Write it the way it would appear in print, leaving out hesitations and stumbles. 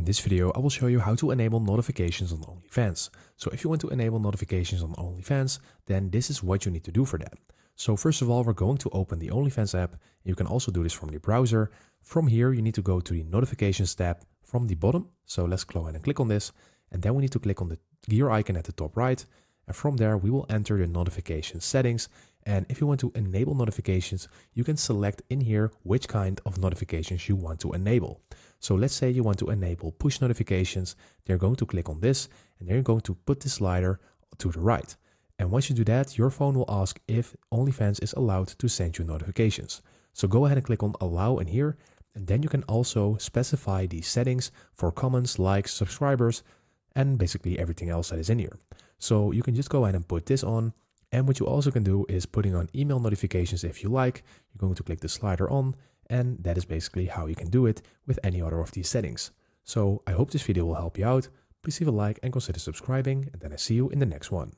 In this video, I will show you how to enable notifications on OnlyFans. So if you want to enable notifications on OnlyFans, then this is what you need to do for that. So first of all, we're going to open the OnlyFans app. You can also do this from the browser. From here, you need to go to the notifications tab from the bottom. So let's go ahead and click on this. And then we need to click on the gear icon at the top right. And from there, we will enter the notification settings. And if you want to enable notifications, you can select in here which kind of notifications you want to enable. So let's say you want to enable push notifications. They're going to click on this and they're going to put the slider to the right. And once you do that, your phone will ask if OnlyFans is allowed to send you notifications. So go ahead and click on allow in here. And then you can also specify the settings for comments, likes, subscribers, and basically everything else that is in here. So you can just go ahead and put this on. And what you also can do is putting on email notifications if you like. You're going to click the slider on, and that is basically how you can do it with any other of these settings. So I hope this video will help you out. Please leave a like and consider subscribing, and then I see you in the next one.